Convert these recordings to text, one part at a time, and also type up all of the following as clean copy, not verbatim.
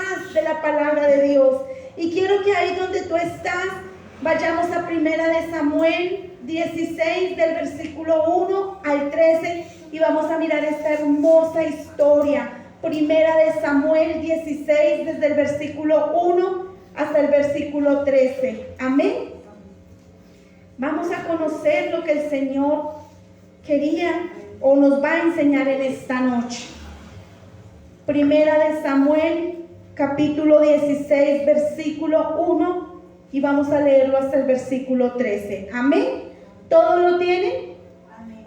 más de la palabra de Dios. Y quiero que ahí donde tú estás, vayamos a Primera de Samuel 16, del versículo 1 al 13, y vamos a mirar esta hermosa historia. Primera de Samuel 16, desde el versículo 1 hasta el versículo 13. Amén. Vamos a conocer lo que el Señor quería o nos va a enseñar en esta noche. Primera de Samuel, capítulo 16, versículo 1, y vamos a leerlo hasta el versículo 13. Amén. ¿Todos lo tienen?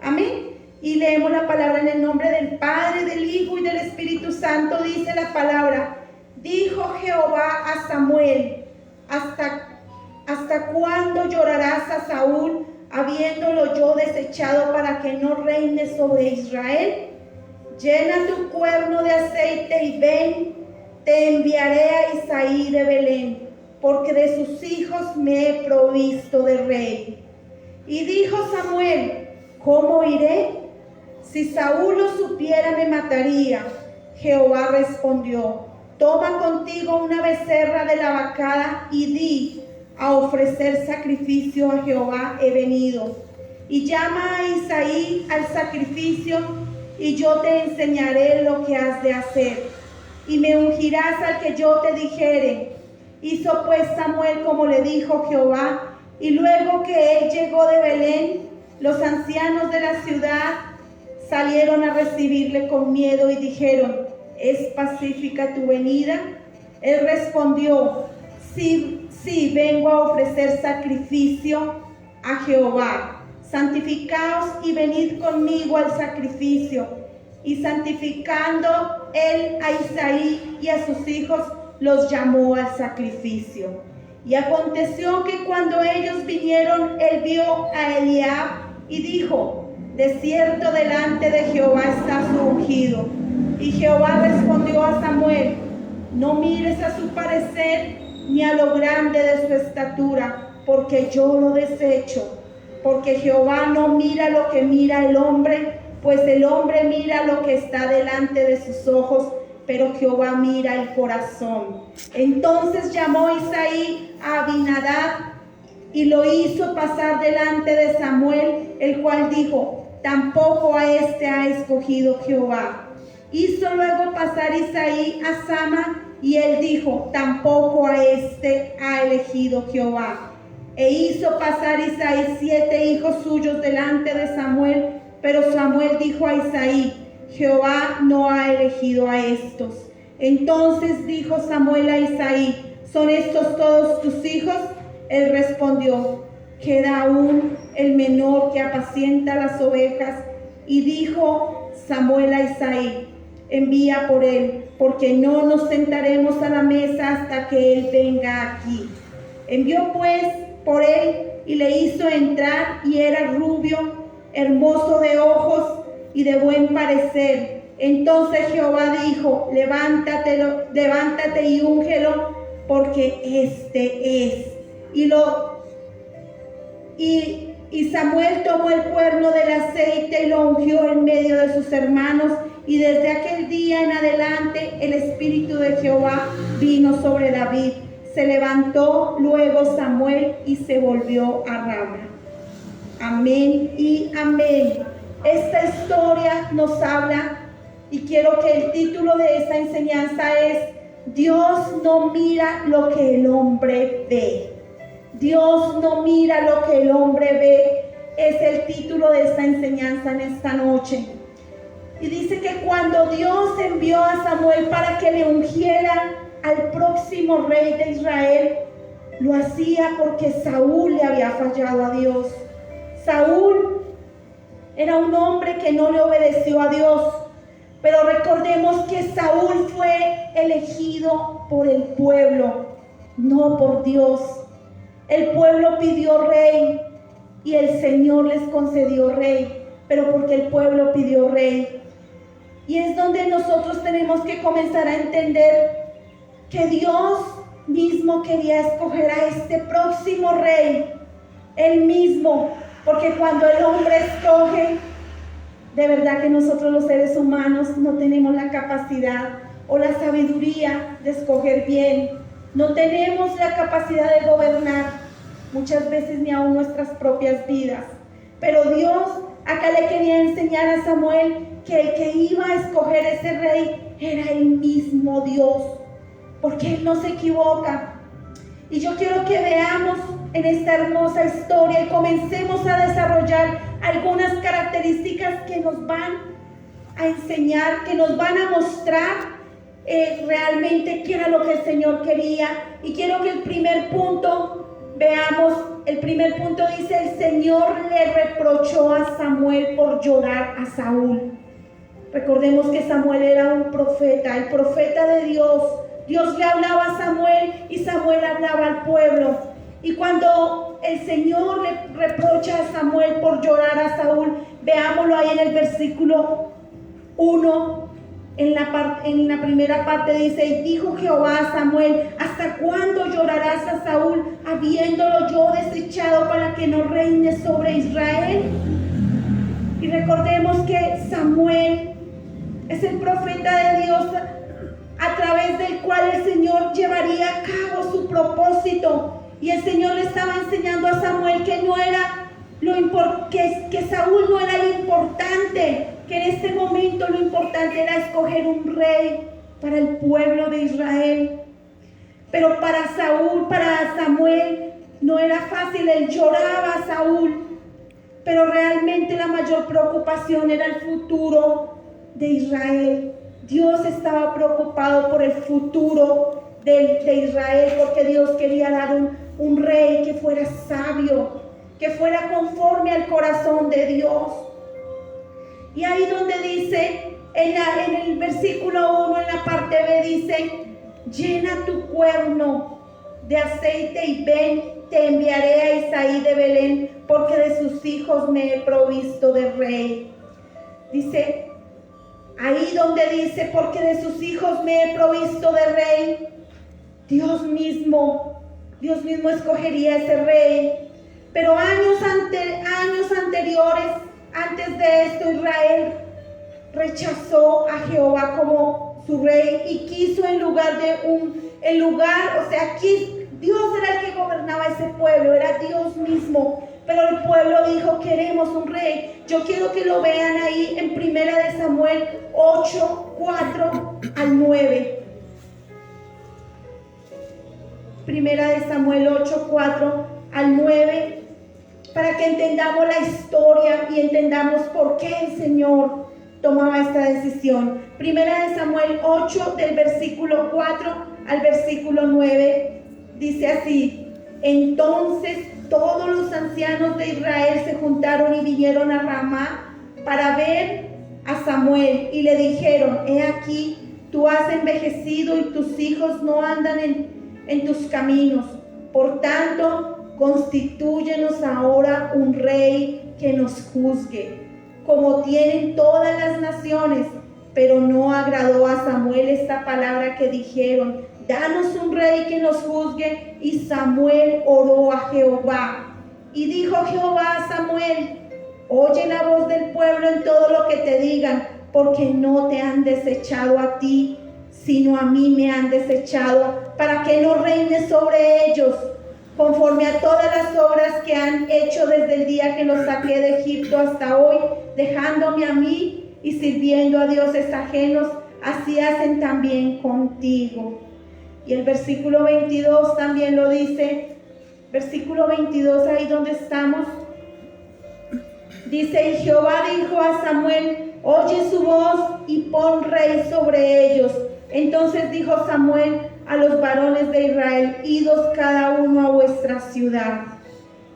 Amén. Y leemos la palabra en el nombre del Padre, del Hijo y del Espíritu Santo. Dice la palabra: dijo Jehová a Samuel: ¿Hasta cuándo llorarás a Saúl, habiéndolo yo desechado para que no reine sobre Israel? Llena tu cuerno de aceite y ven, te enviaré a Isaí de Belén, porque de sus hijos me he provisto de rey. Y dijo Samuel: ¿cómo iré? Si Saúl lo supiera, me mataría. Jehová respondió: toma contigo una becerra de la vacada y di: a ofrecer sacrificio a Jehová he venido. Y llama a Isaí al sacrificio, y yo te enseñaré lo que has de hacer. Y me ungirás al que yo te dijere. Hizo pues Samuel como le dijo Jehová, y luego que él llegó de Belén, los ancianos de la ciudad salieron a recibirle con miedo y dijeron: ¿es pacífica tu venida? Él respondió: sí, vengo a ofrecer sacrificio a Jehová. Santificaos y venid conmigo al sacrificio. Y santificando él a Isaí y a sus hijos, los llamó al sacrificio. Y aconteció que cuando ellos vinieron, él vio a Eliab y dijo: de cierto delante de Jehová está su ungido. Y Jehová respondió a Samuel: no mires a su parecer ni a lo grande de su estatura, porque yo lo desecho. Porque Jehová no mira lo que mira el hombre, pues el hombre mira lo que está delante de sus ojos, pero Jehová mira el corazón. Entonces llamó Isaí a Abinadab y lo hizo pasar delante de Samuel, el cual dijo: tampoco a este ha escogido Jehová. Hizo luego pasar Isaí a Sama, y él dijo: tampoco a este ha elegido Jehová. E hizo pasar Isaí 7 hijos suyos delante de Samuel, pero Samuel dijo a Isaí: Jehová no ha elegido a estos. Entonces dijo Samuel a Isaí: ¿son estos todos tus hijos? Él respondió: queda aún el menor que apacienta las ovejas. Y dijo Samuel a Isaí: envía por él, porque no nos sentaremos a la mesa hasta que él venga aquí. Envió pues por él y le hizo entrar, y era rubio, hermoso de ojos y de buen parecer. Entonces Jehová dijo: levántate y úngelo, porque este es. Y Samuel tomó el cuerno del aceite y lo ungió en medio de sus hermanos, y desde aquel día en adelante el Espíritu de Jehová vino sobre David. Se levantó luego Samuel y se volvió a Rama. Amén y amén. Esta historia nos habla, y quiero que el título de esta enseñanza es: Dios no mira lo que el hombre ve. Dios no mira lo que el hombre ve. Es el título de esta enseñanza en esta noche. Y dice que cuando Dios envió a Samuel para que le ungiera al próximo rey de Israel, lo hacía porque Saúl le había fallado a Dios. Saúl era un hombre que no le obedeció a Dios, pero recordemos que Saúl fue elegido por el pueblo, no por Dios. El pueblo pidió rey y el Señor les concedió rey, pero porque el pueblo pidió rey. Y es donde nosotros tenemos que comenzar a entender que Dios mismo quería escoger a este próximo rey, Él mismo, porque cuando el hombre escoge, de verdad que nosotros los seres humanos no tenemos la capacidad o la sabiduría de escoger bien. No tenemos la capacidad de gobernar muchas veces ni aún nuestras propias vidas. Pero Dios acá le quería enseñar a Samuel que el que iba a escoger ese rey era el mismo Dios, porque Él no se equivoca. Y yo quiero que veamos en esta hermosa historia y comencemos a desarrollar algunas características que nos van a enseñar, que nos van a mostrar realmente qué era lo que el Señor quería. Y quiero que el primer punto, veamos, el primer punto dice: el Señor le reprochó a Samuel por llorar a Saúl. Recordemos que Samuel era un profeta, el profeta de Dios. Dios le hablaba a Samuel y Samuel hablaba al pueblo. Y cuando el Señor le reprocha a Samuel por llorar a Saúl, veámoslo ahí en el versículo 1, en la primera parte dice: y dijo Jehová a Samuel, ¿hasta cuándo llorarás a Saúl, habiéndolo yo desechado para que no reine sobre Israel? Y recordemos que Samuel es el profeta de Dios, a través del cual el Señor llevaría a cabo su propósito. Y el Señor le estaba enseñando a Samuel que no era que Saúl no era lo importante, que en este momento lo importante era escoger un rey para el pueblo de Israel. Pero para Samuel no era fácil. Él lloraba a Saúl, pero realmente la mayor preocupación era el futuro de Israel. Dios estaba preocupado por el futuro de Israel, porque Dios quería dar un rey que fuera sabio, que fuera conforme al corazón de Dios. Y ahí donde dice, en el versículo 1, en la parte B, dice: llena tu cuerno de aceite y ven, te enviaré a Isaí de Belén, porque de sus hijos me he provisto de rey. Dice, ahí donde dice, porque de sus hijos me he provisto de rey, Dios mismo escogería ese rey. Pero años anteriores, antes de esto, Israel rechazó a Jehová como su rey y quiso Dios era el que gobernaba ese pueblo, era Dios mismo. Pero el pueblo dijo: queremos un rey. Yo quiero que lo vean ahí en 1 de Samuel 8, 4 al 9. 1 de Samuel 8, 4 al 9, para que entendamos la historia y entendamos por qué el Señor tomaba esta decisión. 1 de Samuel 8, del versículo 4 al versículo 9, dice así: entonces todos los ancianos de Israel se juntaron y vinieron a Ramá para ver a Samuel, y le dijeron: he aquí, tú has envejecido y tus hijos no andan en tus caminos. Por tanto, constitúyenos ahora un rey que nos juzgue, como tienen todas las naciones. Pero no agradó a Samuel esta palabra que dijeron: danos un rey que nos juzgue. Y Samuel oró a Jehová. Y dijo Jehová a Samuel: oye la voz del pueblo en todo lo que te digan, porque no te han desechado a ti, sino a mí me han desechado, para que no reines sobre ellos, conforme a todas las obras que han hecho desde el día que los saqué de Egipto hasta hoy, dejándome a mí y sirviendo a dioses ajenos. Así hacen también contigo. Y el versículo 22 también lo dice. Versículo 22, ahí donde estamos, dice: y Jehová dijo a Samuel: oye su voz y pon rey sobre ellos. Entonces dijo Samuel a los varones de Israel: idos cada uno a vuestra ciudad.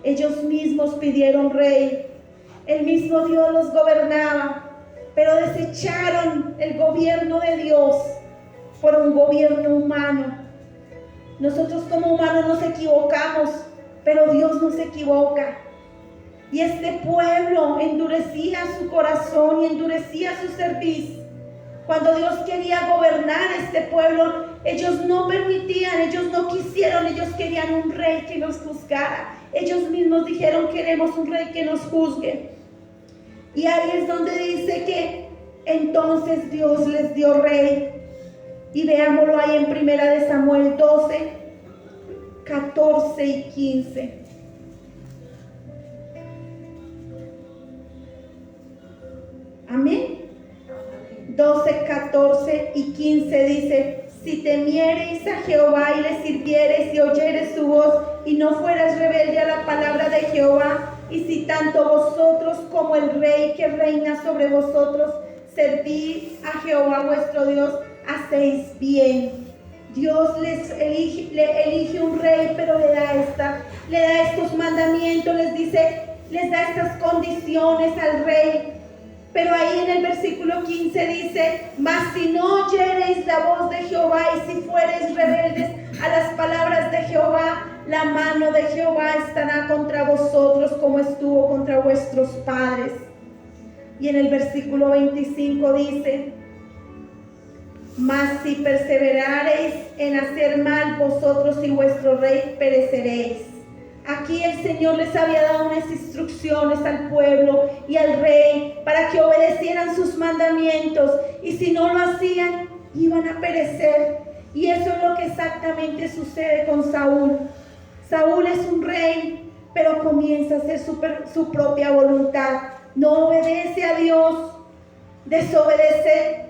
Ellos mismos pidieron rey. El mismo Dios los gobernaba, pero desecharon el gobierno de Dios por un gobierno humano. Nosotros como humanos nos equivocamos, pero Dios no se equivoca. Y este pueblo endurecía su corazón y endurecía su cerviz. Cuando Dios quería gobernar este pueblo, ellos no permitían, ellos no quisieron, ellos querían un rey que nos juzgara. Ellos mismos dijeron: queremos un rey que nos juzgue. Y ahí es donde dice que entonces Dios les dio rey. Y veámoslo ahí en Primera de Samuel 12, 14 y 15. Amén. 12, 14 y 15 dice: si temiereis a Jehová y le sirviereis y oyereis su voz y no fueras rebelde a la palabra de Jehová, y si tanto vosotros como el rey que reina sobre vosotros servís a Jehová vuestro Dios, hacéis bien. Dios le elige un rey, pero le da estos mandamientos, les da estas condiciones al rey. Pero ahí en el versículo 15 dice: mas si no oyereis la voz de Jehová y si fuereis rebeldes a las palabras de Jehová, la mano de Jehová estará contra vosotros como estuvo contra vuestros padres. Y en el versículo 25 dice: mas si perseverareis en hacer mal, vosotros y vuestro rey pereceréis. Aquí el Señor les había dado unas instrucciones al pueblo y al rey para que obedecieran sus mandamientos, y si no lo hacían, iban a perecer. Y eso es lo que exactamente sucede con Saúl. Saúl es un rey, pero comienza a hacer su propia voluntad. No obedece a Dios, desobedece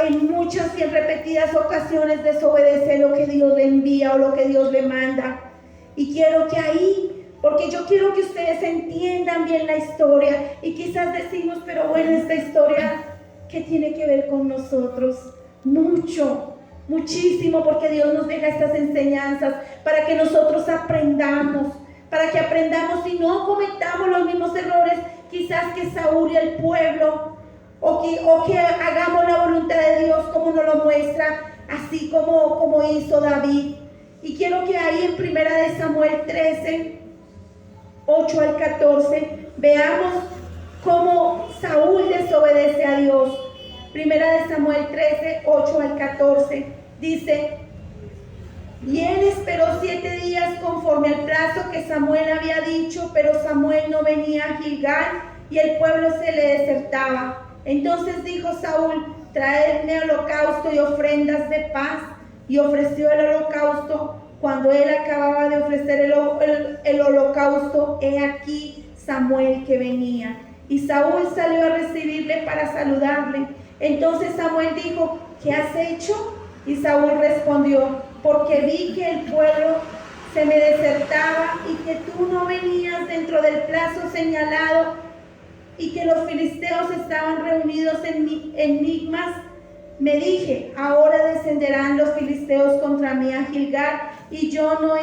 en muchas y en repetidas ocasiones, desobedece lo que Dios le envía o lo que Dios le manda. Y quiero que ahí, porque yo quiero que ustedes entiendan bien la historia, y quizás decimos: pero bueno, esta historia, ¿qué tiene que ver con nosotros? Mucho, muchísimo, porque Dios nos deja estas enseñanzas para que nosotros aprendamos, y no cometamos los mismos errores quizás que Saúl y el pueblo, o que hagamos la voluntad de Dios como nos lo muestra, así como hizo David. Y quiero que ahí en Primera de Samuel 13, 8 al 14, veamos cómo Saúl desobedece a Dios. Primera de Samuel 13, 8 al 14, dice: y él esperó 7 días conforme al plazo que Samuel había dicho, pero Samuel no venía a Gilgal y el pueblo se le desertaba. Entonces dijo Saúl: traedme holocausto y ofrendas de paz. Y ofreció el holocausto. Cuando él acababa de ofrecer el holocausto, he aquí Samuel que venía. Y Saúl salió a recibirle para saludarle. Entonces Samuel dijo: ¿qué has hecho? Y Saúl respondió: porque vi que el pueblo se me desertaba y que tú no venías dentro del plazo señalado, y que los filisteos estaban reunidos en Migmas. Me dije: ahora descenderán los filisteos contra mí a Gilgal, y yo no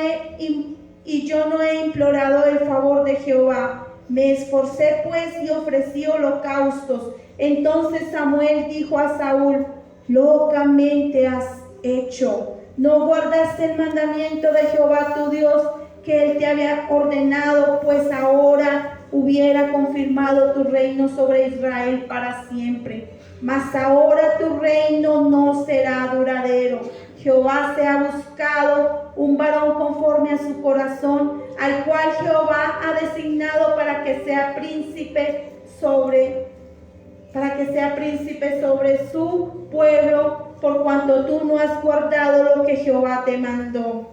he implorado el favor de Jehová. Me esforcé pues y ofrecí holocaustos. Entonces Samuel dijo a Saúl: locamente has hecho. No guardaste el mandamiento de Jehová tu Dios que él te había ordenado, pues ahora hubiera confirmado tu reino sobre Israel para siempre. Mas ahora tu reino no será duradero. Jehová se ha buscado un varón conforme a su corazón, al cual Jehová ha designado para que sea príncipe sobre su pueblo, por cuanto tú no has guardado lo que Jehová te mandó.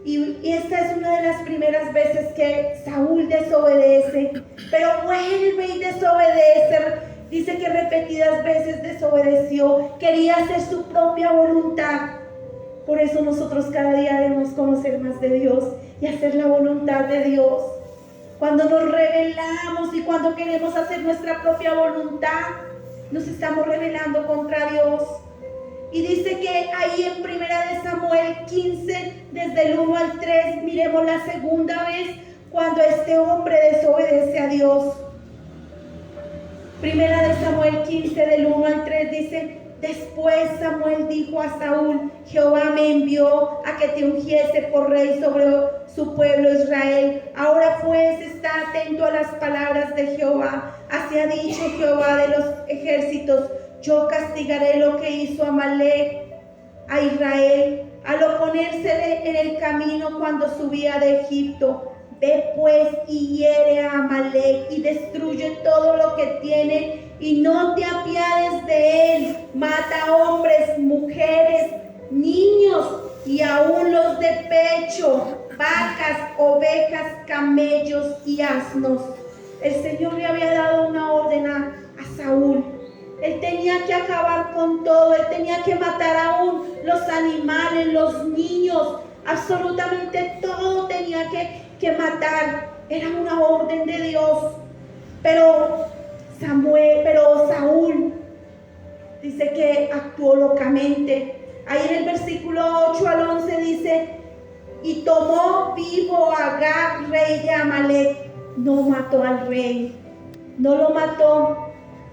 Y esta es una de las primeras veces que Saúl desobedece, pero vuelve y desobedece. Dice que repetidas veces desobedeció, quería hacer su propia voluntad. Por eso nosotros cada día debemos conocer más de Dios y hacer la voluntad de Dios. Cuando nos rebelamos y cuando queremos hacer nuestra propia voluntad, nos estamos rebelando contra Dios. Y dice que ahí en Primera de Samuel 15, desde el 1 al 3, miremos la segunda vez cuando este hombre desobedece a Dios. Primera de Samuel 15, del 1 al 3 dice: después Samuel dijo a Saúl: Jehová me envió a que te ungiese por rey sobre su pueblo Israel. Ahora pues está atento a las palabras de Jehová. Así ha dicho Jehová de los ejércitos: yo castigaré lo que hizo Amalek a Israel al oponérsele en el camino cuando subía de Egipto. Ve pues y hiere a Amalek y destruye todo lo que tiene y no te apiades de él. Mata hombres, mujeres, niños y aún los de pecho, vacas, ovejas, camellos y asnos. El Señor le había dado una orden a Saúl. Él tenía que acabar con todo, él tenía que matar aún los animales, los niños, absolutamente todo tenía que matar. Era una orden de Dios. Pero Saúl dice que actuó locamente. Ahí en el versículo 8 al 11 dice: y tomó vivo a Agag, rey de Amalek. No mató al rey, no lo mató.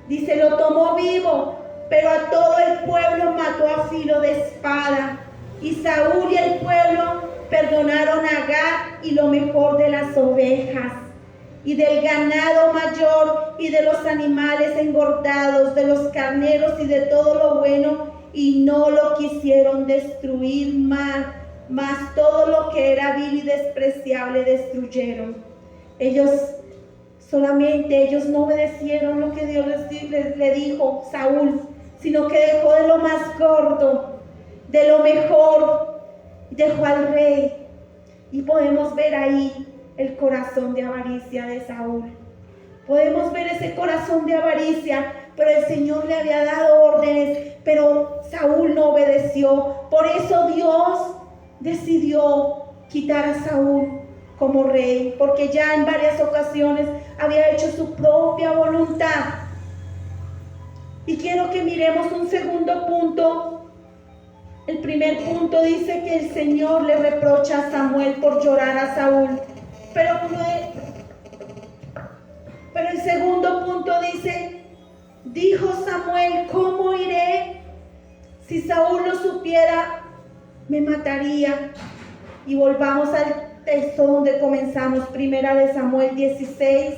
Dice, lo tomó vivo, pero a todo el pueblo mató a filo de espada. Y Saúl y el pueblo perdonaron a Agag y lo mejor de las ovejas, y del ganado mayor, y de los animales engordados, de los carneros y de todo lo bueno, y no lo quisieron destruir más todo lo que era vil y despreciable destruyeron. Ellos no obedecieron lo que Dios le dijo Saúl, sino que dejó de lo más gordo, de lo mejor, dejó al rey. Y podemos ver ahí el corazón de avaricia de Saúl. Podemos ver ese corazón de avaricia, pero el Señor le había dado órdenes, pero Saúl no obedeció. Por eso Dios decidió quitar a Saúl como rey, porque ya en varias ocasiones había hecho su propia voluntad. Y quiero que miremos un segundo punto. El primer punto dice que el Señor le reprocha a Samuel por llorar a Saúl, pero el segundo punto dice: dijo Samuel, ¿cómo iré? Si Saúl lo supiera, me mataría. Y volvamos al texto donde comenzamos, primera de Samuel 16,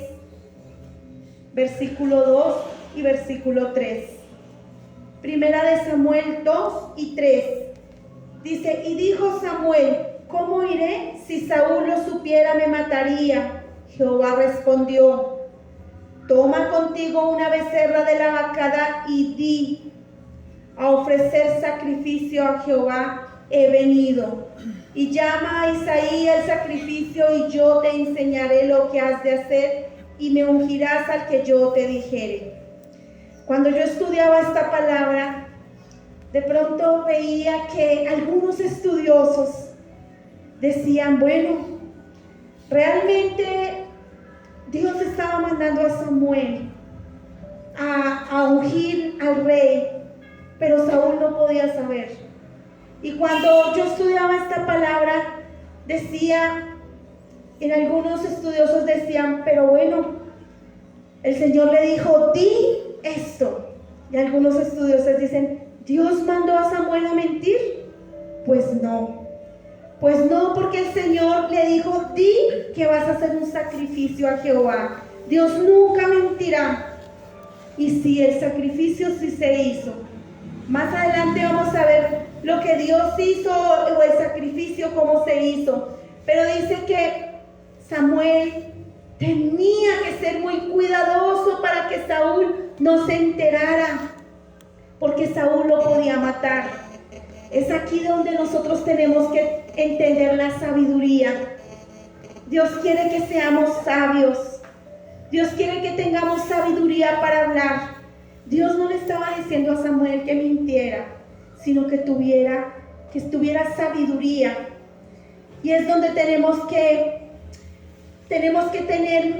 versículo 2 y versículo 3. Primera de Samuel 2 y 3. Dice, y dijo Samuel, ¿cómo iré? Si Saúl lo supiera, me mataría. Jehová respondió, toma contigo una becerra de la vacada y di, a ofrecer sacrificio a Jehová he venido. Y llama a Isaí al sacrificio, y yo te enseñaré lo que has de hacer, y me ungirás al que yo te dijere. Cuando yo estudiaba esta palabra, de pronto veía que algunos estudiosos decían, bueno, realmente Dios estaba mandando a Samuel a ungir al rey, pero Saúl no podía saber. Y cuando yo estudiaba esta palabra, en algunos estudiosos decían, pero bueno, el Señor le dijo, di esto. Y algunos estudiosos dicen, ¿Dios mandó a Samuel a mentir? Pues no, porque el Señor le dijo, di que vas a hacer un sacrificio a Jehová. Dios nunca mentirá. Y sí, el sacrificio sí se hizo. Más adelante vamos a ver lo que Dios hizo, o el sacrificio, cómo se hizo. Pero dice que Samuel tenía que ser muy cuidadoso para que Saúl no se enterara, porque Saúl lo podía matar. Es aquí donde nosotros tenemos que entender la sabiduría. Dios quiere que seamos sabios. Dios quiere que tengamos sabiduría para hablar. Dios no le estaba diciendo a Samuel que mintiera, sino que estuviera sabiduría. Y es donde tenemos que tener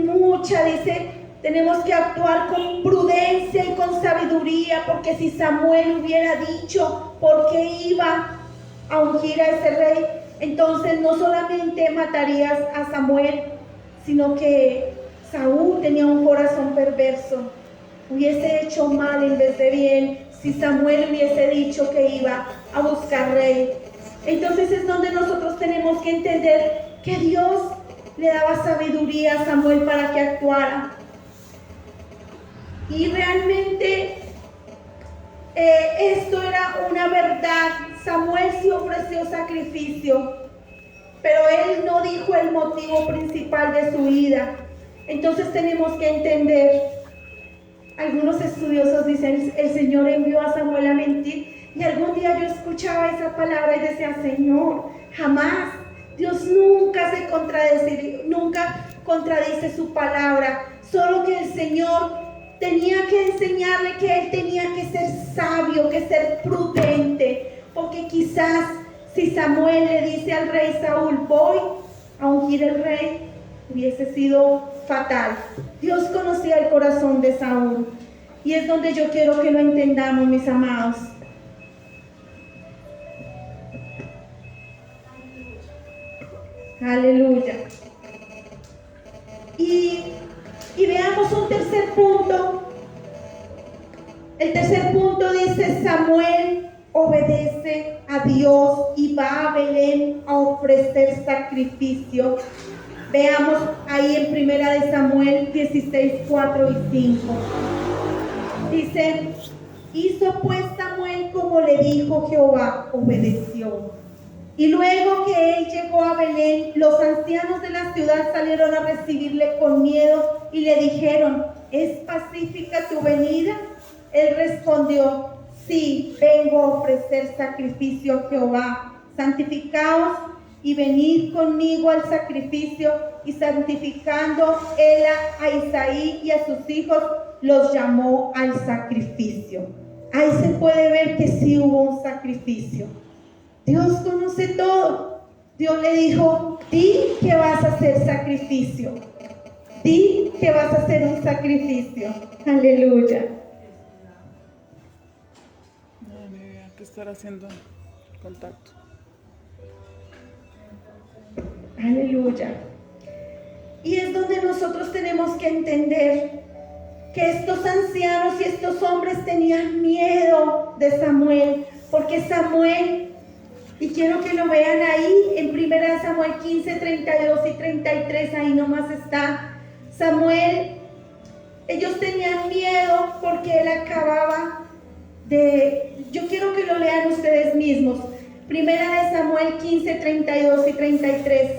tenemos que actuar con prudencia y con sabiduría, porque si Samuel hubiera dicho por qué iba a ungir a ese rey, entonces no solamente matarías a Samuel, sino que Saúl tenía un corazón perverso. Hubiese hecho mal en vez de bien si Samuel hubiese dicho que iba a buscar rey. Entonces es donde nosotros tenemos que entender que Dios le daba sabiduría a Samuel para que actuara. Y realmente esto era una verdad. Samuel sí ofreció sacrificio, pero él no dijo el motivo principal de su ira. Entonces tenemos que entender Algunos estudiosos dicen, el Señor envió a Samuel a mentir. Y algún día yo escuchaba esa palabra y decía, Señor, jamás. Dios nunca contradice su palabra. Solo que el Señor tenía que enseñarle que él tenía que ser sabio, que ser prudente. Porque quizás si Samuel le dice al rey Saúl, voy a ungir el rey, hubiese sido fatal. Dios conocía el corazón de Saúl. Y es donde yo quiero que lo entendamos, mis amados. Aleluya. Y veamos un tercer punto. El tercer punto dice, Samuel obedece a Dios y va a Belén a ofrecer sacrificio. Veamos ahí en Primera de Samuel 16, 4 y 5. Dice, hizo pues Samuel como le dijo Jehová, obedeció. Y luego que él llegó a Belén, los ancianos de la ciudad salieron a recibirle con miedo y le dijeron, ¿es pacífica tu venida? Él respondió, sí, vengo a ofrecer sacrificio a Jehová. Santificaos y venid conmigo al sacrificio. Y santificando él a Isaí y a sus hijos, los llamó al sacrificio. Ahí se puede ver que sí hubo un sacrificio. Dios conoce todo. Dios le dijo, di que vas a hacer sacrificio. Di que vas a hacer un sacrificio. Aleluya. Hay que estar haciendo contacto. Aleluya. Y es donde nosotros tenemos que entender que estos ancianos y estos hombres tenían miedo de Samuel, porque Samuel, y quiero que lo vean ahí en 1 Samuel 15, 32 y 33, ahí nomás está Samuel. Ellos tenían miedo porque él acababa de, yo quiero que lo lean ustedes mismos, 1 Samuel 15, 32 y 33.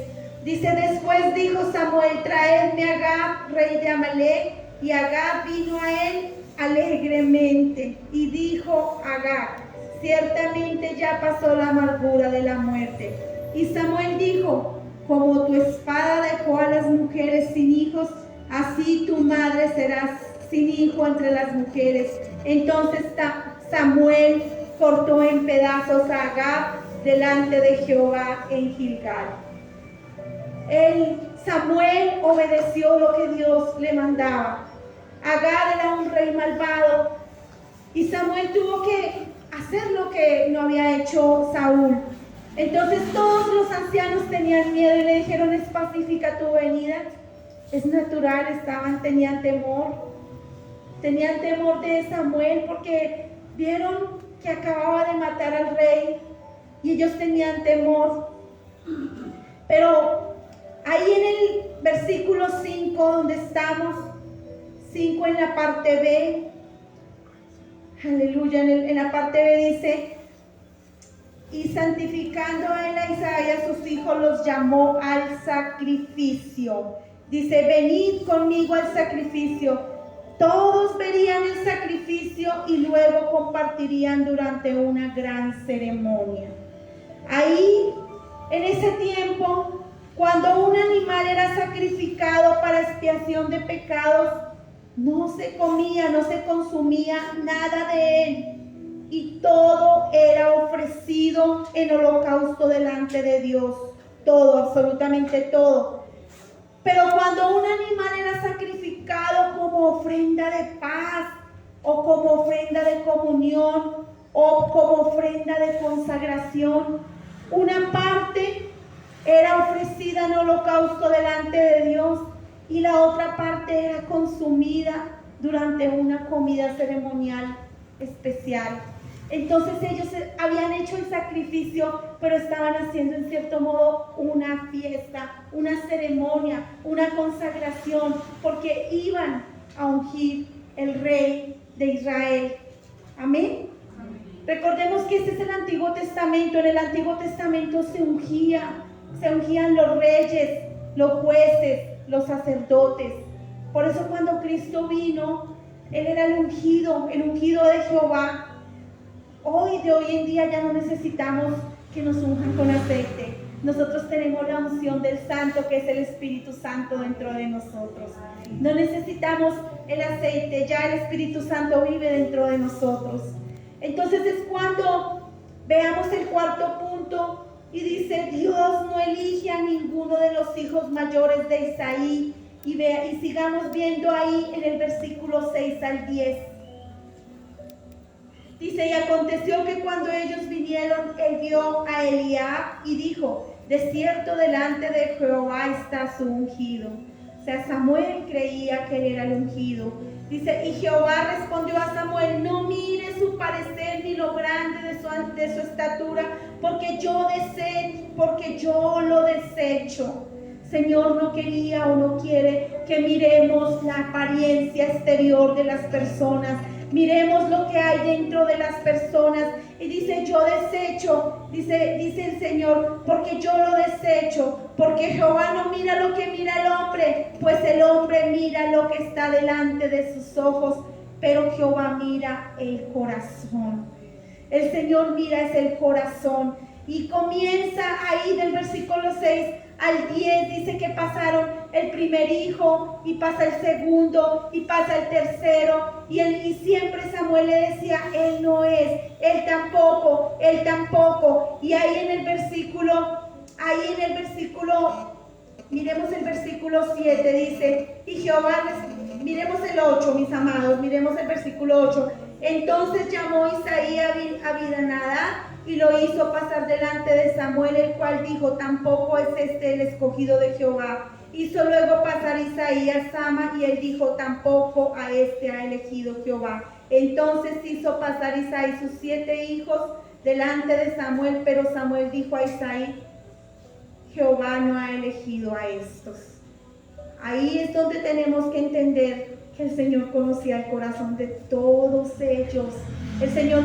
Dice, después dijo Samuel, traedme a Agag, rey de Amalek, y Agag vino a él alegremente, y dijo Agag, ciertamente ya pasó la amargura de la muerte. Y Samuel dijo, como tu espada dejó a las mujeres sin hijos, así tu madre será sin hijo entre las mujeres. Entonces Samuel cortó en pedazos a Agag delante de Jehová en Gilgal. Samuel obedeció lo que Dios le mandaba. Agag era un rey malvado y Samuel tuvo que hacer lo que no había hecho Saúl. Entonces todos los ancianos tenían miedo y le dijeron, ¿es pacífica tu venida? Es natural, tenían temor de Samuel porque vieron que acababa de matar al rey y ellos tenían temor. Pero ahí en el versículo 5 donde estamos, 5 en la parte B, aleluya, en la parte B dice, y santificando a él a Isaí y a sus hijos los llamó al sacrificio. Dice, venid conmigo al sacrificio. Todos verían el sacrificio y luego compartirían durante una gran ceremonia. Ahí, en ese tiempo, cuando un animal era sacrificado para expiación de pecados, no se comía, no se consumía nada de él. Y todo era ofrecido en holocausto delante de Dios. Todo, absolutamente todo. Pero cuando un animal era sacrificado como ofrenda de paz, o como ofrenda de comunión, o como ofrenda de consagración, una parte era ofrecida en holocausto delante de Dios y la otra parte era consumida durante una comida ceremonial especial. Entonces ellos habían hecho el sacrificio, pero estaban haciendo en cierto modo una fiesta, una ceremonia, una consagración, porque iban a ungir el rey de Israel. Amén. Recordemos que este es el Antiguo Testamento. En el Antiguo Testamento se ungían los reyes, los jueces, los sacerdotes. Por eso cuando Cristo vino, Él era el ungido de Jehová. Hoy en día ya no necesitamos que nos unjan con aceite. Nosotros tenemos la unción del Santo, que es el Espíritu Santo dentro de nosotros. No necesitamos el aceite, ya el Espíritu Santo vive dentro de nosotros. Entonces es cuando veamos el cuarto punto y dice: Dios no elige a ninguno de los hijos mayores de Isaí. Y sigamos viendo ahí en el versículo 6 al 10. Dice: y aconteció que cuando ellos vinieron, él vio a Eliab y dijo: de cierto delante de Jehová está su ungido. O sea, Samuel creía que él era el ungido. Dice: y Jehová respondió a Samuel: no mire su parecer ni lo grande de su estatura, porque yo lo desecho. Señor no quería o no quiere que miremos la apariencia exterior de las personas. Miremos lo que hay dentro de las personas. Y dice: yo desecho, dice el Señor, porque yo lo desecho. Porque Jehová no mira lo que mira el hombre, pues el hombre mira lo que está delante de sus ojos, pero Jehová mira el corazón. El Señor mira es el corazón. Y comienza ahí del versículo 6 al 10, dice que pasaron el primer hijo, y pasa el segundo, y pasa el tercero, y siempre Samuel le decía: él no es, él tampoco, y ahí en el versículo, miremos el versículo 7, dice: y Jehová, miremos el 8, mis amados, miremos el versículo 8, entonces llamó Isaí a Abinadab, y lo hizo pasar delante de Samuel, el cual dijo: tampoco es este el escogido de Jehová. Hizo luego pasar Isaí a Sama, y él dijo: tampoco a este ha elegido Jehová. Entonces hizo pasar Isaí sus 7 hijos delante de Samuel, pero Samuel dijo a Isaí: Jehová no ha elegido a estos. Ahí es donde tenemos que entender que el Señor conocía el corazón de todos ellos. El Señor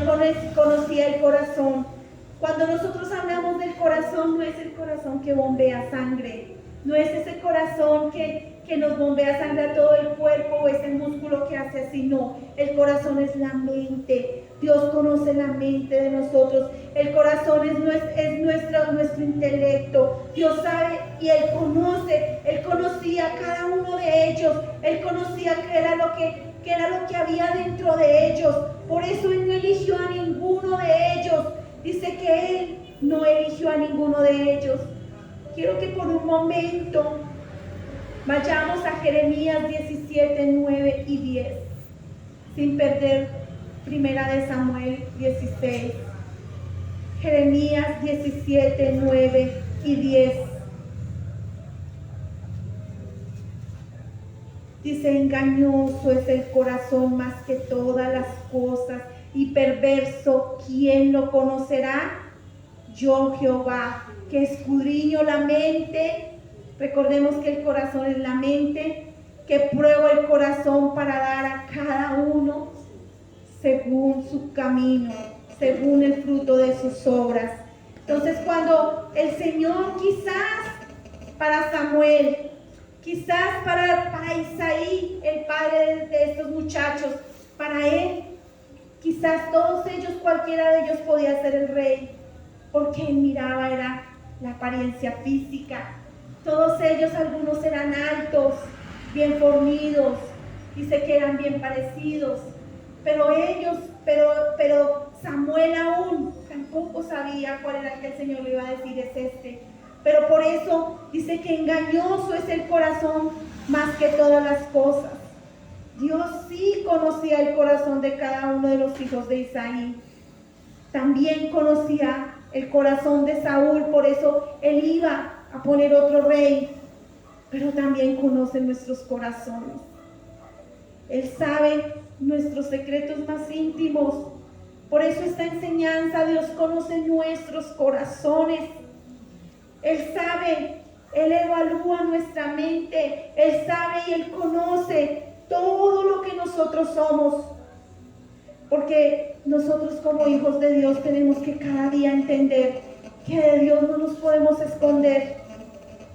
conocía el corazón. Cuando nosotros hablamos del corazón, no es el corazón que bombea sangre, no es ese corazón que nos bombea sangre a todo el cuerpo, o ese músculo que hace así, no. El corazón es la mente. Dios conoce la mente de nosotros. El corazón es nuestro intelecto. Dios sabe y Él conoce. Él conocía a cada uno de ellos. Él conocía qué era lo que había dentro de ellos. Por eso Él no eligió a ninguno de ellos. Dice que Él no eligió a ninguno de ellos. Quiero que por un momento vayamos a Jeremías 17, 9 y 10, sin perder Primera de Samuel 16. Jeremías 17, 9 y 10. Dice: engañoso es el corazón más que todas las cosas, y perverso, ¿quién lo conocerá? Yo, Jehová, que escudriño la mente. Recordemos que el corazón es la mente, que pruebo el corazón para dar a cada uno según su camino, según el fruto de sus obras. Entonces, cuando el Señor, quizás para Samuel, quizás para Isaí, el padre de estos muchachos, para él, quizás todos ellos, cualquiera de ellos podía ser el rey, porque él miraba era la apariencia física. Todos ellos, algunos eran altos, bien fornidos, dice que eran bien parecidos, pero Samuel aún tampoco sabía cuál era el que el Señor le iba a decir: es este. Pero por eso dice que engañoso es el corazón más que todas las cosas. Dios sí conocía el corazón de cada uno de los hijos de Isaí. También conocía el corazón de Saúl, por eso él iba a poner otro rey, pero también conoce nuestros corazones. Él sabe nuestros secretos más íntimos. Por eso esta enseñanza, Dios conoce nuestros corazones. Él sabe, Él evalúa nuestra mente, Él sabe y Él conoce todo lo que nosotros somos. Porque nosotros como hijos de Dios tenemos que cada día entender que de Dios no nos podemos esconder.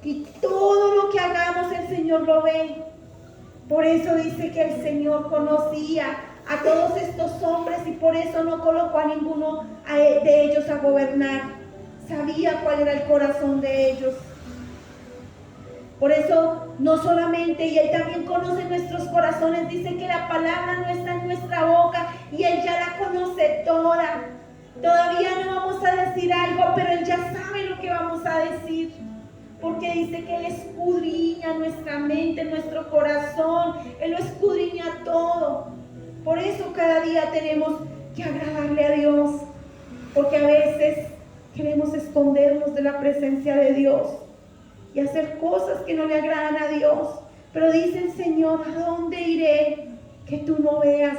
Y todo lo que hagamos el Señor lo ve. Por eso dice que el Señor conocía a todos estos hombres y por eso no colocó a ninguno de ellos a gobernar. Sabía cuál era el corazón de ellos. Por eso no solamente, y Él también conoce nuestros corazones, dice que la palabra no está en nuestra boca y Él ya la conoce toda. Todavía no vamos a decir algo, pero Él ya sabe lo que vamos a decir. Porque dice que Él escudriña nuestra mente, nuestro corazón, Él lo escudriña todo. Por eso cada día tenemos que agradarle a Dios, porque a veces queremos escondernos de la presencia de Dios y hacer cosas que no le agradan a Dios. Pero dice el Señor, ¿a dónde iré que tú no veas?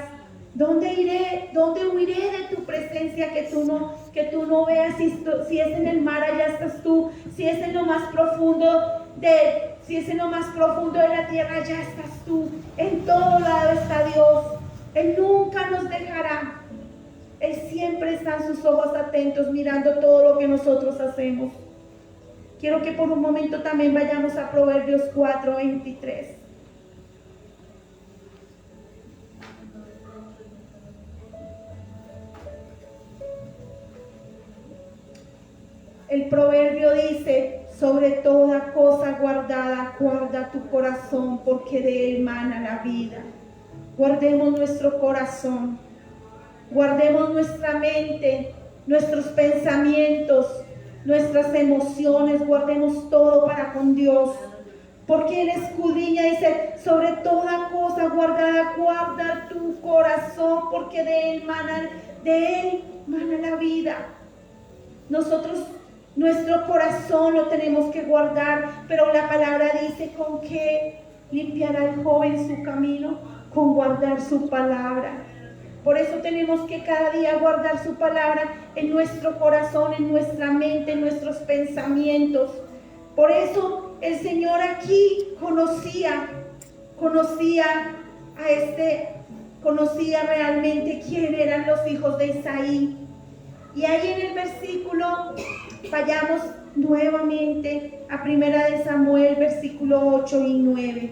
¿Dónde iré? ¿Dónde huiré de tu presencia que tú no veas? Si es en el mar, allá estás tú. Si es en lo más profundo de la tierra, allá estás tú. En todo lado está Dios. Él nunca nos dejará. Él siempre está en sus ojos atentos, mirando todo lo que nosotros hacemos. Quiero que por un momento también vayamos a Proverbios 4:23. El proverbio dice, sobre toda cosa guardada, guarda tu corazón, porque de él mana la vida. Guardemos nuestro corazón, guardemos nuestra mente, nuestros pensamientos, nuestras emociones, guardemos todo para con Dios. Porque Él escudriña, dice, sobre toda cosa guardada, guarda tu corazón, porque de él mana la vida. Nosotros, nuestro corazón lo tenemos que guardar, pero la palabra dice, ¿con qué limpiará el joven su camino? Con guardar su palabra. Por eso tenemos que cada día guardar su palabra en nuestro corazón, en nuestra mente, en nuestros pensamientos. Por eso el Señor aquí conocía realmente quién eran los hijos de Isaí. Y ahí en el versículo, vayamos nuevamente a 1 de Samuel, versículo 8 y 9.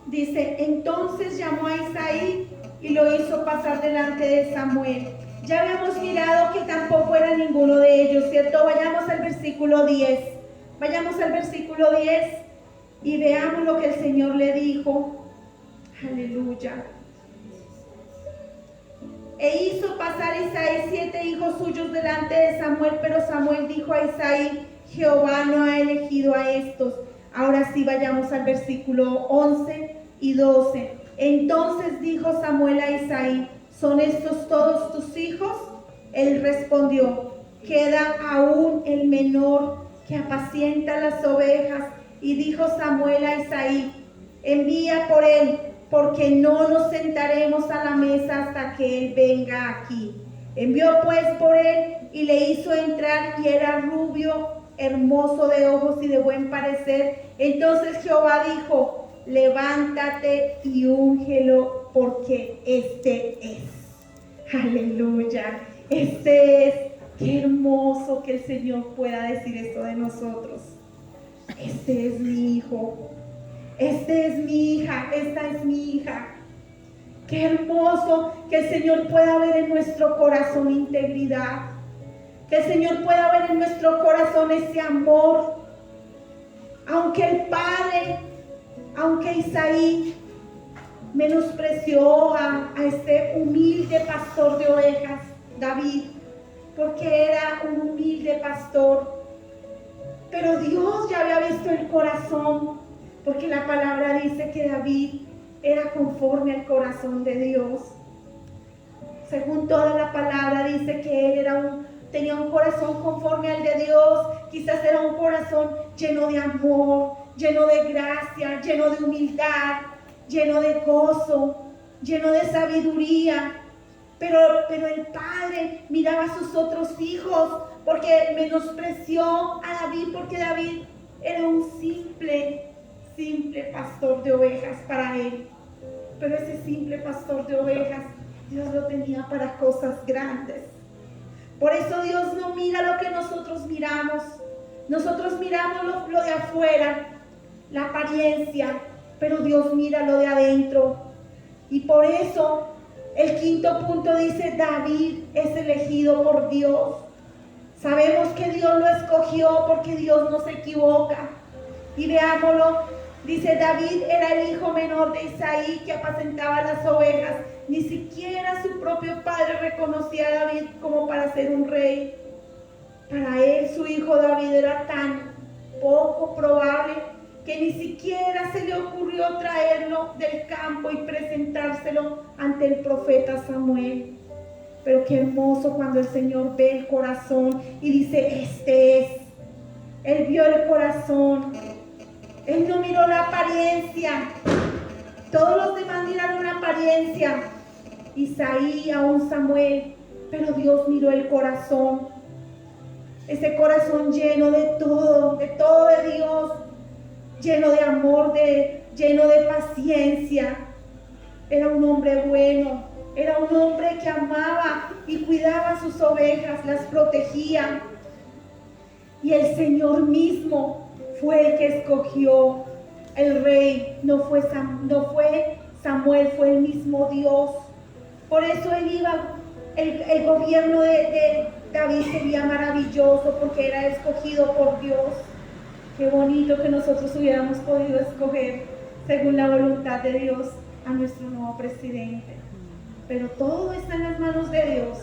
Dice, entonces llamó a Isaí y lo hizo pasar delante de Samuel. Ya habíamos mirado que tampoco era ninguno de ellos, ¿cierto? Vayamos al versículo 10. Vayamos al versículo 10 y veamos lo que el Señor le dijo. Aleluya. E hizo pasar Isaí 7 hijos suyos delante de Samuel, pero Samuel dijo a Isaí, Jehová no ha elegido a estos. Ahora sí vayamos al versículo 11 y 12. Entonces dijo Samuel a Isaí, ¿son estos todos tus hijos? Él respondió, queda aún el menor que apacienta las ovejas. Y dijo Samuel a Isaí, envía por él, porque no nos sentaremos a la mesa hasta que él venga aquí. Envió pues por él y le hizo entrar, y era rubio, hermoso de ojos y de buen parecer. Entonces Jehová dijo, levántate y úngelo, porque este es. Aleluya. Este es. Qué hermoso que el Señor pueda decir esto de nosotros. Este es mi hijo. Este es mi hija. Esta es mi hija. Qué hermoso que el Señor pueda ver en nuestro corazón integridad. Que el Señor pueda ver en nuestro corazón ese amor. Aunque el Padre, aunque Isaí menospreció a este humilde pastor de ovejas, David, porque era un humilde pastor, pero Dios ya había visto el corazón, porque la palabra dice que David era conforme al corazón de Dios. Según toda la palabra dice que él tenía un corazón conforme al de Dios. Quizás era un corazón lleno de amor, lleno de gracia, lleno de humildad, lleno de gozo, lleno de sabiduría. Pero el padre miraba a sus otros hijos, porque menospreció a David, porque David era un simple pastor de ovejas para él. Pero ese simple pastor de ovejas, Dios lo tenía para cosas grandes. Por eso Dios no mira lo que nosotros miramos, Nosotros miramos lo de afuera, la apariencia, pero Dios mira lo de adentro. Y por eso el quinto punto dice: David es elegido por Dios. Sabemos que Dios lo escogió porque Dios no se equivoca. Y veámoslo, dice: David era el hijo menor de Isaí que apacentaba las ovejas. Ni siquiera su propio padre reconocía a David como para ser un rey. Para él, su hijo David era tan poco probable que ni siquiera se le ocurrió traerlo del campo y presentárselo ante el profeta Samuel. Pero qué hermoso cuando el Señor ve el corazón y dice: este es. Él vio el corazón. Él no miró la apariencia. Todos los demás miraron la apariencia. Isaí, aún Samuel. Pero Dios miró el corazón. Ese corazón lleno de todo de Dios. Lleno de amor, lleno de paciencia. Era un hombre bueno. Era un hombre que amaba y cuidaba sus ovejas, las protegía. Y el Señor mismo fue el que escogió el rey. No fue Samuel, fue el mismo Dios. Por eso el gobierno de David sería maravilloso, porque era escogido por Dios. Qué bonito que nosotros hubiéramos podido escoger, según la voluntad de Dios, a nuestro nuevo presidente. Pero todo está en las manos de Dios.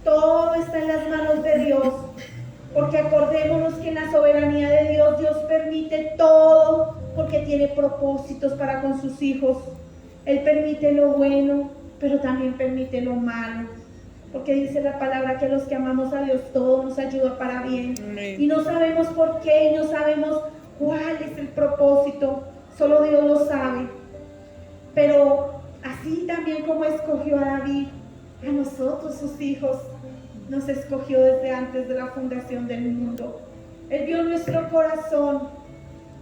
Todo está en las manos de Dios. Porque acordémonos que en la soberanía de Dios, Dios permite todo porque tiene propósitos para con sus hijos. Él permite lo bueno, pero también permite lo malo. Porque dice la palabra que los que amamos a Dios, todo nos ayuda para bien. Amén. Y no sabemos por qué, y no sabemos cuál es el propósito. Solo Dios lo sabe. Pero así también como escogió a David, a nosotros, sus hijos, nos escogió desde antes de la fundación del mundo. Él vio nuestro corazón.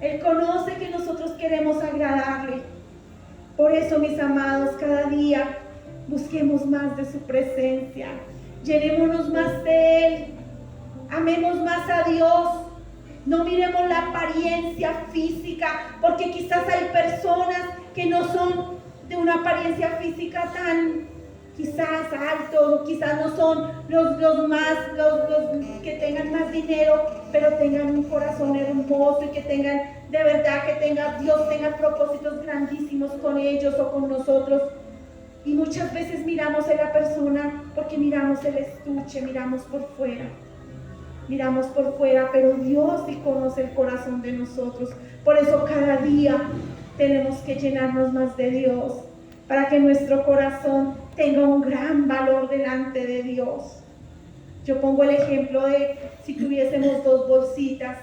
Él conoce que nosotros queremos agradarle. Por eso, mis amados, cada día busquemos más de su presencia. Llenémonos más de Él. Amemos más a Dios. No miremos la apariencia física, porque quizás hay personas que no son de una apariencia física tan quizás altos, quizás no son los que tengan más dinero, pero tengan un corazón hermoso y que tengan de verdad, Dios tenga propósitos grandísimos con ellos o con nosotros. Y muchas veces miramos a la persona porque miramos el estuche, miramos por fuera, pero Dios sí conoce el corazón de nosotros. Por eso cada día tenemos que llenarnos más de Dios, para que nuestro corazón tenga un gran valor delante de Dios. Yo pongo el ejemplo de si tuviésemos dos bolsitas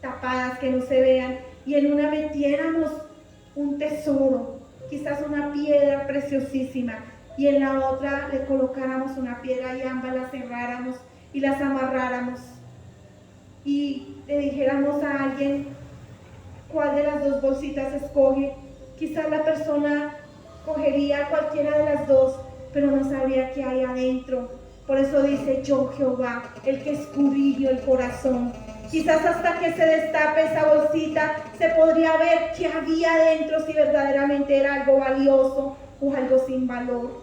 tapadas que no se vean y en una metiéramos un tesoro, quizás una piedra preciosísima, y en la otra le colocáramos una piedra y ambas las cerráramos y las amarráramos y le dijéramos a alguien cuál de las dos bolsitas escoge. Quizás la persona cogería cualquiera de las dos, pero no sabría qué hay adentro. Por eso dice: yo Jehová, el que escudriño el corazón. Quizás hasta que se destape esa bolsita se podría ver qué había adentro, si verdaderamente era algo valioso o algo sin valor.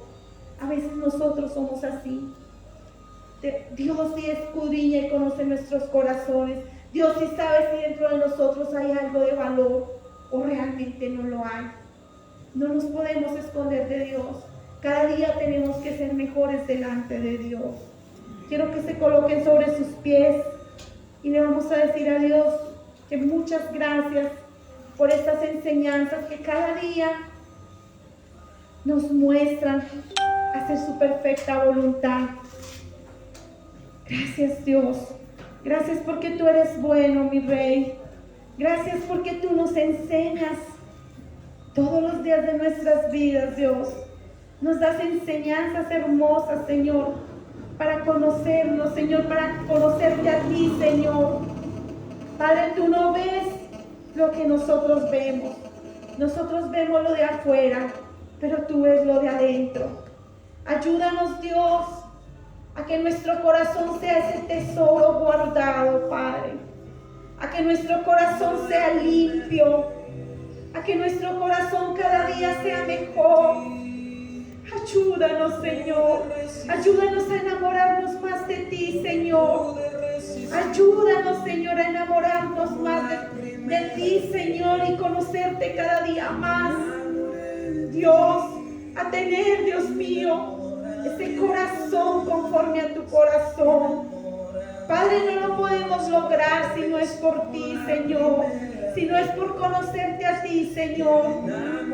A veces nosotros somos así. Dios sí escudriña y conoce nuestros corazones. Dios sí sabe si dentro de nosotros hay algo de valor o realmente no lo hay. No nos podemos esconder de Dios. Cada día tenemos que ser mejores delante de Dios. Quiero que se coloquen sobre sus pies y le vamos a decir a Dios que muchas gracias por estas enseñanzas que cada día nos muestran hacer su perfecta voluntad. Gracias, Dios. Gracias porque tú eres bueno, mi Rey. Gracias porque tú nos enseñas todos los días de nuestras vidas, Dios. Nos das enseñanzas hermosas, Señor, para conocernos, Señor, para conocerte a ti, Señor. Padre, tú no ves lo que nosotros vemos. Nosotros vemos lo de afuera, pero tú ves lo de adentro. Ayúdanos, Dios, a que nuestro corazón sea ese tesoro guardado, Padre, a que nuestro corazón sea limpio, a que nuestro corazón cada día sea mejor. Ayúdanos, Señor, ayúdanos a enamorarnos más de ti, Señor. Ayúdanos, Señor, a enamorarnos más de ti, Señor, y conocerte cada día más. Dios, a tener, Dios mío, ese corazón conforme a tu corazón. Padre, no lo podemos lograr si no es por ti, Señor, si no es por conocerte a ti, Señor.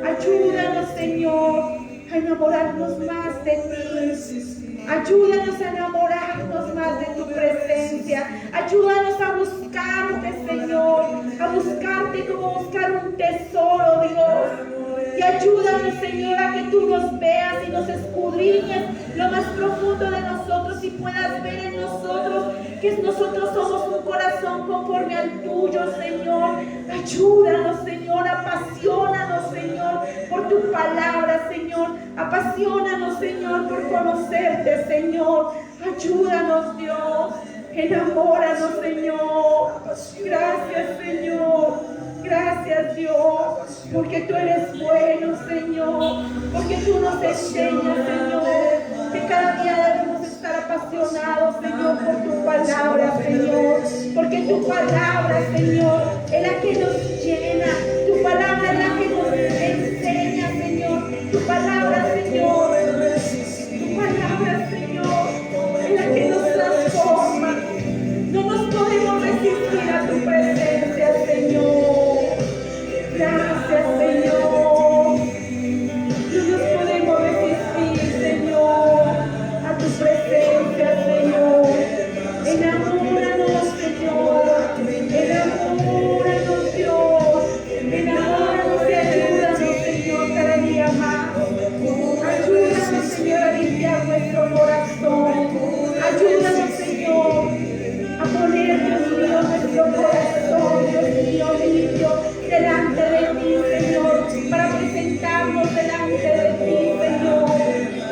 Ayúdanos, Señor, a enamorarnos más de ti. Ayúdanos a enamorarnos más de tu presencia. Ayúdanos a buscarte, Señor, a buscarte como buscar un tesoro, Dios. Y ayúdanos, Señor, a que tú nos veas y nos escudriñes lo más profundo de nosotros y puedas ver en nosotros que nosotros somos un corazón conforme al tuyo, Señor. Ayúdanos, Señor, apasionanos, Señor, por tu palabra, Señor. Apasionanos, Señor, por conocerte, Señor. Ayúdanos, Dios. Enamóranos, Señor. Gracias, Señor. Gracias, Dios, porque tú eres bueno, Señor, porque tú nos enseñas, Señor, que cada día debemos estar apasionados, Señor, por tu palabra, Señor, porque tu palabra, Señor, es la que nos llena, tu palabra es la que nos enseña, Señor, tu palabra, Señor, tu palabra, Señor, es la que nos transforma. No nos podemos resistir a tu presencia, Señor. Gracias, Señor. No nos podemos resistir, Señor, a tu presencia, Señor. Enamóranos, Señor. Enamóranos, Dios. Enamóranos y ayúdanos, Señor, cada día más. Ayúdanos, Señor, a limpiar nuestro corazón. Ayúdanos, Señor, a poner, Dios mío, nuestro corazón, Dios mío, limpio delante de ti, Señor, para presentarnos delante de ti, Señor,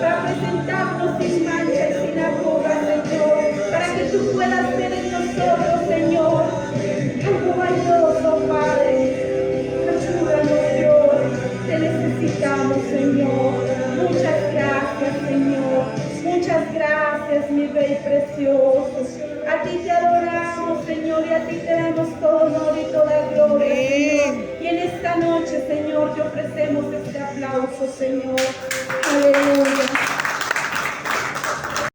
para presentarnos sin mancha y sin arrugas, Señor, para que tú puedas ver en nosotros, Señor, algo valioso, Padre. Ayúdanos, Dios, te necesitamos, Señor. Muchas gracias, Señor. Muchas gracias, mi Rey precioso. A ti te adoramos, Señor, y a ti te damos todo honor y toda gloria, Señor. Y en esta noche, Señor, te ofrecemos este aplauso, Señor. Aleluya.